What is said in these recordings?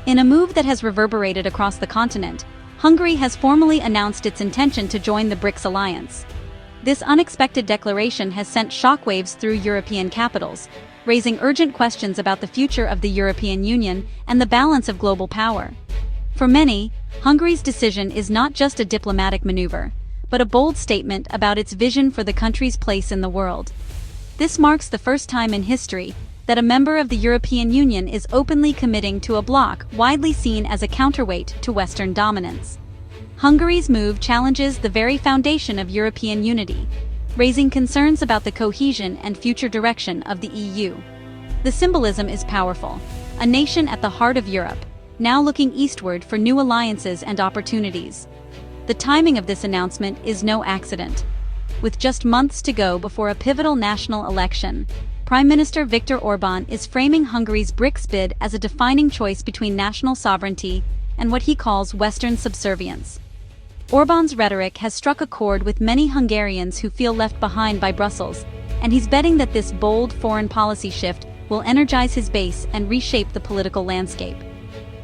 In a move that has reverberated across the continent, Hungary has formally announced its intention to join the BRICS alliance. This unexpected declaration has sent shockwaves through European capitals, raising urgent questions about the future of the European Union and the balance of global power. For many, Hungary's decision is not just a diplomatic maneuver, but a bold statement about its vision for the country's place in the world. This marks the first time in history that a member of the European Union is openly committing to a bloc widely seen as a counterweight to Western dominance. Hungary's move challenges the very foundation of European unity, raising concerns about the cohesion and future direction of the EU. The symbolism is powerful, a nation at the heart of Europe, now looking eastward for new alliances and opportunities. The timing of this announcement is no accident. With just months to go before a pivotal national election, Prime Minister Viktor Orbán is framing Hungary's BRICS bid as a defining choice between national sovereignty and what he calls Western subservience. Orbán's rhetoric has struck a chord with many Hungarians who feel left behind by Brussels, and he's betting that this bold foreign policy shift will energize his base and reshape the political landscape.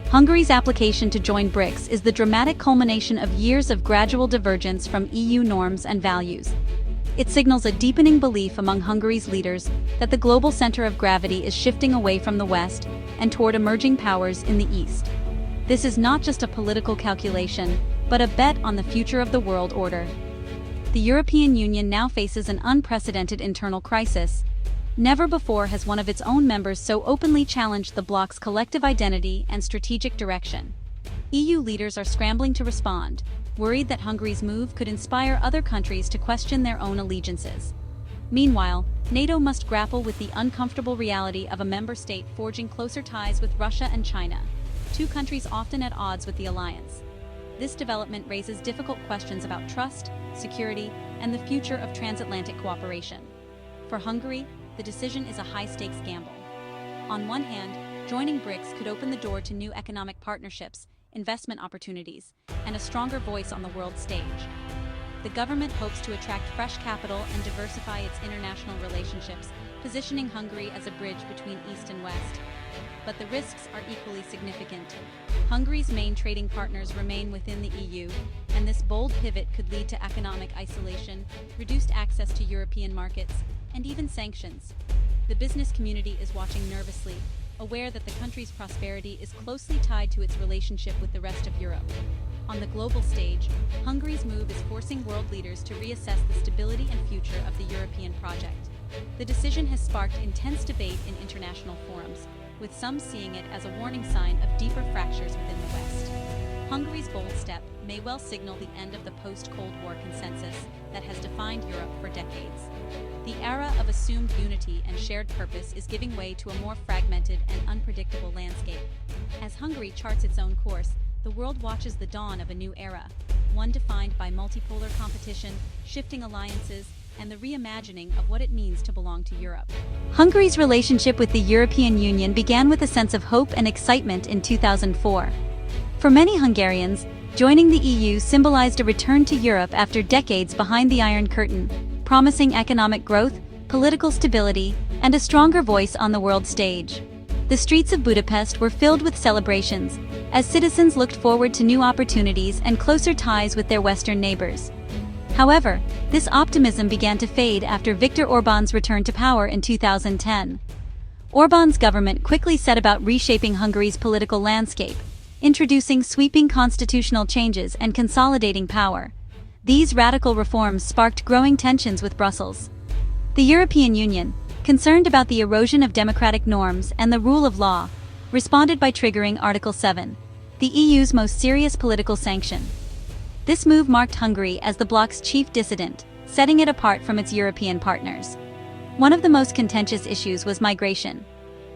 Hungary's application to join BRICS is the dramatic culmination of years of gradual divergence from EU norms and values. It signals a deepening belief among Hungary's leaders that the global center of gravity is shifting away from the West and toward emerging powers in the East. This is not just a political calculation, but a bet on the future of the world order. The European Union now faces an unprecedented internal crisis. Never before has one of its own members so openly challenged the bloc's collective identity and strategic direction. EU leaders are scrambling to respond, worried that Hungary's move could inspire other countries to question their own allegiances. Meanwhile, NATO must grapple with the uncomfortable reality of a member state forging closer ties with Russia and China, two countries often at odds with the alliance. This development raises difficult questions about trust, security, and the future of transatlantic cooperation. For Hungary, the decision is a high-stakes gamble. On one hand, joining BRICS could open the door to new economic partnerships, investment opportunities, and a stronger voice on the world stage. The government hopes to attract fresh capital and diversify its international relationships, positioning Hungary as a bridge between East and West. But the risks are equally significant. Hungary's main trading partners remain within the EU, and this bold pivot could lead to economic isolation, reduced access to European markets, and even sanctions. The business community is watching nervously, aware that the country's prosperity is closely tied to its relationship with the rest of Europe. On the global stage, Hungary's move is forcing world leaders to reassess the stability and future of the European project. The decision has sparked intense debate in international forums, with some seeing it as a warning sign of deeper fractures within the West. Hungary's bold step may well signal the end of the post-Cold War consensus that has defined Europe for decades. The era of assumed unity and shared purpose is giving way to a more fragmented and unpredictable landscape. As Hungary charts its own course, the world watches the dawn of a new era, one defined by multipolar competition, shifting alliances, and the reimagining of what it means to belong to Europe. Hungary's relationship with the European Union began with a sense of hope and excitement in 2004. For many Hungarians, joining the EU symbolized a return to Europe after decades behind the Iron Curtain, promising economic growth, political stability, and a stronger voice on the world stage. The streets of Budapest were filled with celebrations, as citizens looked forward to new opportunities and closer ties with their Western neighbors. However, this optimism began to fade after Viktor Orbán's return to power in 2010. Orbán's government quickly set about reshaping Hungary's political landscape, introducing sweeping constitutional changes and consolidating power. These radical reforms sparked growing tensions with Brussels. The European Union, concerned about the erosion of democratic norms and the rule of law, responded by triggering Article 7, the EU's most serious political sanction. This move marked Hungary as the bloc's chief dissident, setting it apart from its European partners. One of the most contentious issues was migration.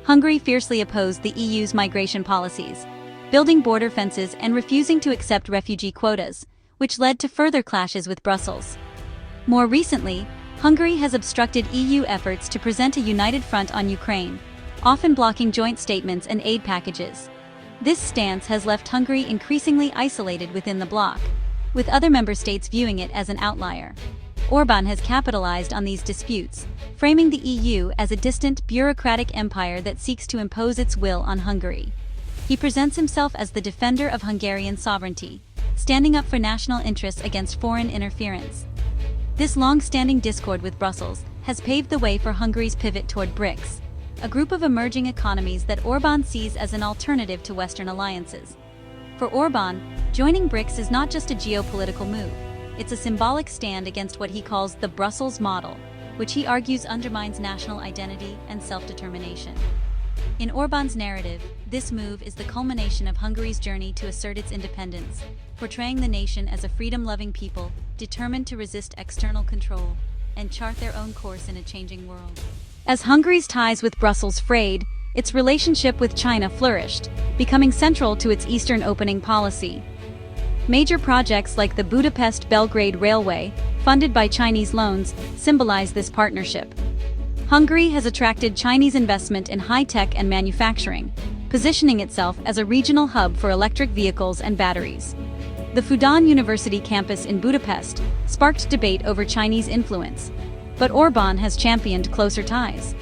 Hungary fiercely opposed the EU's migration policies, building border fences and refusing to accept refugee quotas, which led to further clashes with Brussels. More recently, Hungary has obstructed EU efforts to present a united front on Ukraine, often blocking joint statements and aid packages. This stance has left Hungary increasingly isolated within the bloc, with other member states viewing it as an outlier. Orbán has capitalized on these disputes, framing the EU as a distant, bureaucratic empire that seeks to impose its will on Hungary. He presents himself as the defender of Hungarian sovereignty, standing up for national interests against foreign interference. This long-standing discord with Brussels has paved the way for Hungary's pivot toward BRICS, a group of emerging economies that Orbán sees as an alternative to Western alliances. For Orbán, joining BRICS is not just a geopolitical move, it's a symbolic stand against what he calls the Brussels model, which he argues undermines national identity and self-determination. In Orbán's narrative, this move is the culmination of Hungary's journey to assert its independence, portraying the nation as a freedom-loving people determined to resist external control and chart their own course in a changing world. As Hungary's ties with Brussels frayed, its relationship with China flourished, becoming central to its eastern opening policy. Major projects like the Budapest-Belgrade Railway, funded by Chinese loans, symbolize this partnership. Hungary has attracted Chinese investment in high-tech and manufacturing, positioning itself as a regional hub for electric vehicles and batteries. The Fudan University campus in Budapest sparked debate over Chinese influence, but Orbán has championed closer ties.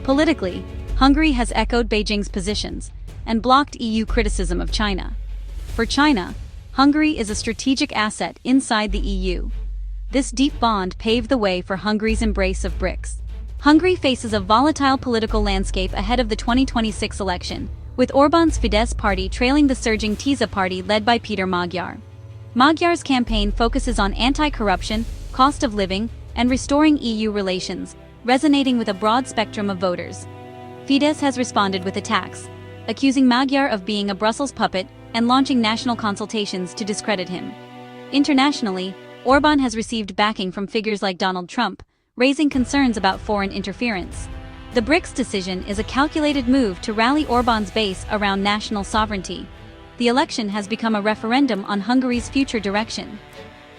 Politically, Hungary has echoed Beijing's positions and blocked EU criticism of China. For China, Hungary is a strategic asset inside the EU. This deep bond paved the way for Hungary's embrace of BRICS. Hungary faces a volatile political landscape ahead of the 2026 election, with Orbán's Fidesz party trailing the surging Tisza party led by Péter Magyar. Magyar's campaign focuses on anti-corruption, cost of living, and restoring EU relations, resonating with a broad spectrum of voters. Fidesz has responded with attacks, accusing Magyar of being a Brussels puppet and launching national consultations to discredit him. Internationally, Orbán has received backing from figures like Donald Trump, raising concerns about foreign interference. The BRICS decision is a calculated move to rally Orbán's base around national sovereignty. The election has become a referendum on Hungary's future direction.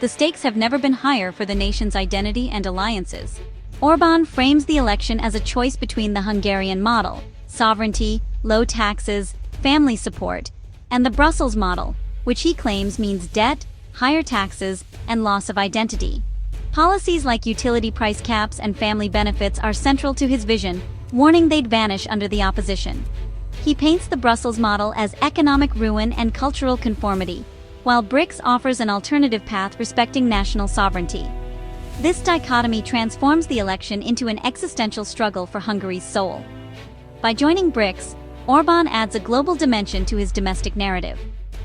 The stakes have never been higher for the nation's identity and alliances. Orbán frames the election as a choice between the Hungarian model, sovereignty, low taxes, family support, and the Brussels model, which he claims means debt, higher taxes, and loss of identity. Policies like utility price caps and family benefits are central to his vision, warning they'd vanish under the opposition. He paints the Brussels model as economic ruin and cultural conformity, while BRICS offers an alternative path respecting national sovereignty. This dichotomy transforms the election into an existential struggle for Hungary's soul. By joining BRICS, Orbán adds a global dimension to his domestic narrative.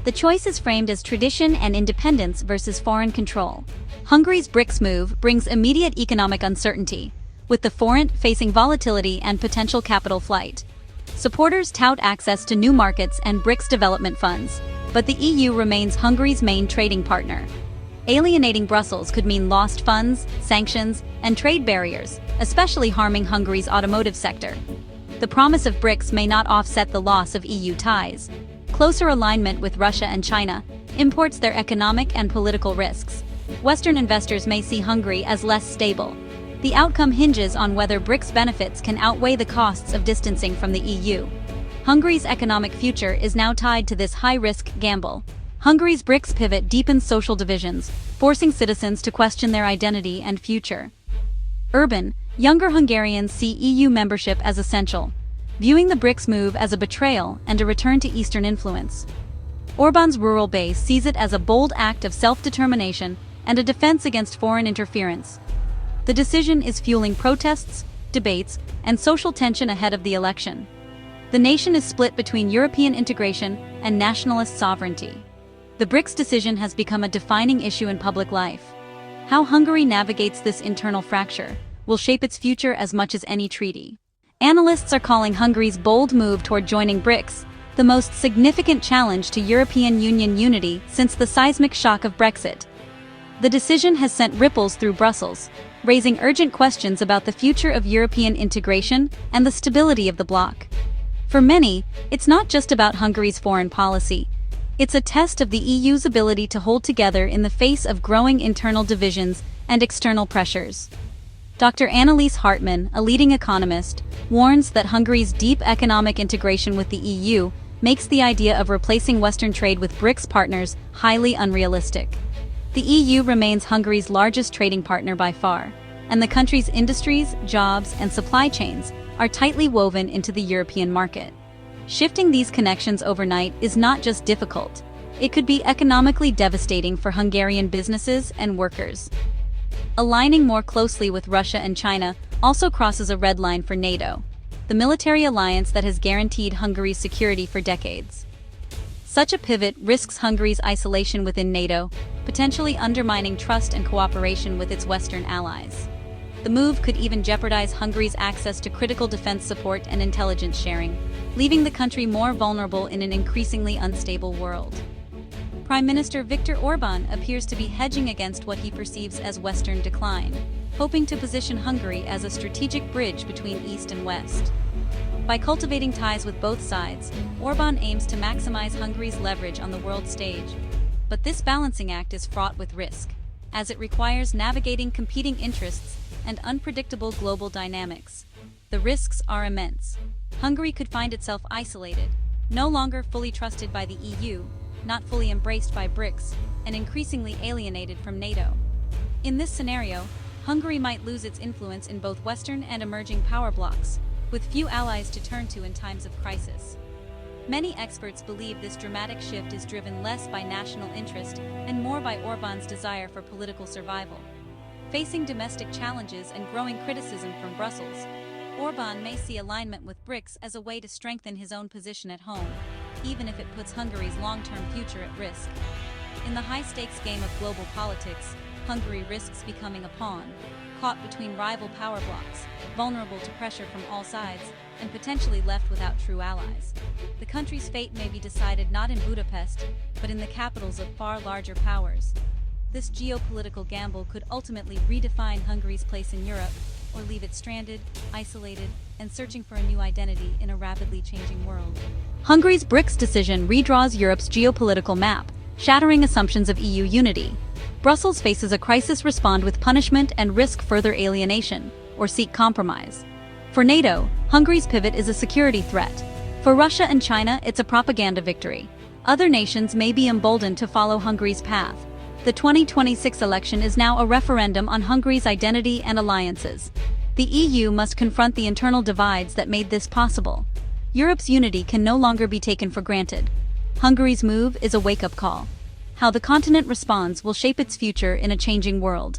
The choice is framed as tradition and independence versus foreign control. Hungary's BRICS move brings immediate economic uncertainty, with the forint facing volatility and potential capital flight. Supporters tout access to new markets and BRICS development funds, but the EU remains Hungary's main trading partner. Alienating Brussels could mean lost funds, sanctions, and trade barriers, especially harming Hungary's automotive sector. The promise of BRICS may not offset the loss of EU ties. Closer alignment with Russia and China imports their economic and political risks. Western investors may see Hungary as less stable. The outcome hinges on whether BRICS benefits can outweigh the costs of distancing from the EU. Hungary's economic future is now tied to this high-risk gamble. Hungary's BRICS pivot deepens social divisions, forcing citizens to question their identity and future. Urban, younger Hungarians see EU membership as essential, viewing the BRICS move as a betrayal and a return to Eastern influence. Orbán's rural base sees it as a bold act of self-determination and a defense against foreign interference. The decision is fueling protests, debates, and social tension ahead of the election. The nation is split between European integration and nationalist sovereignty. The BRICS decision has become a defining issue in public life. How Hungary navigates this internal fracture will shape its future as much as any treaty. Analysts are calling Hungary's bold move toward joining BRICS the most significant challenge to European Union unity since the seismic shock of Brexit. The decision has sent ripples through Brussels, raising urgent questions about the future of European integration and the stability of the bloc. For many, it's not just about Hungary's foreign policy. It's a test of the EU's ability to hold together in the face of growing internal divisions and external pressures. Dr. Annelies Hartmann, a leading economist, warns that Hungary's deep economic integration with the EU makes the idea of replacing Western trade with BRICS partners highly unrealistic. The EU remains Hungary's largest trading partner by far, and the country's industries, jobs, and supply chains are tightly woven into the European market. Shifting these connections overnight is not just difficult, it could be economically devastating for Hungarian businesses and workers. Aligning more closely with Russia and China also crosses a red line for NATO, the military alliance that has guaranteed Hungary's security for decades. Such a pivot risks Hungary's isolation within NATO, potentially undermining trust and cooperation with its Western allies. The move could even jeopardize Hungary's access to critical defense support and intelligence sharing, leaving the country more vulnerable in an increasingly unstable world. Prime Minister Viktor Orbán appears to be hedging against what he perceives as Western decline, hoping to position Hungary as a strategic bridge between East and West. By cultivating ties with both sides, Orbán aims to maximize Hungary's leverage on the world stage. But this balancing act is fraught with risk, as it requires navigating competing interests and unpredictable global dynamics. The risks are immense. Hungary could find itself isolated, no longer fully trusted by the EU, not fully embraced by BRICS, and increasingly alienated from NATO. In this scenario, Hungary might lose its influence in both Western and emerging power blocs, with few allies to turn to in times of crisis. Many experts believe this dramatic shift is driven less by national interest and more by Orbán's desire for political survival. Facing domestic challenges and growing criticism from Brussels, Orbán may see alignment with BRICS as a way to strengthen his own position at home, even if it puts Hungary's long-term future at risk. In the high-stakes game of global politics, Hungary risks becoming a pawn, caught between rival power blocs, vulnerable to pressure from all sides, and potentially left without true allies. The country's fate may be decided not in Budapest, but in the capitals of far larger powers. This geopolitical gamble could ultimately redefine Hungary's place in Europe, or leave it stranded, isolated, and searching for a new identity in a rapidly changing world. Hungary's BRICS decision redraws Europe's geopolitical map, shattering assumptions of EU unity. Brussels faces a crisis respond with punishment and risk further alienation, or seek compromise. For NATO, Hungary's pivot is a security threat. For Russia and China, it's a propaganda victory. Other nations may be emboldened to follow Hungary's path. The 2026 election is now a referendum on Hungary's identity and alliances. The EU must confront the internal divides that made this possible. Europe's unity can no longer be taken for granted. Hungary's move is a wake-up call. How the continent responds will shape its future in a changing world.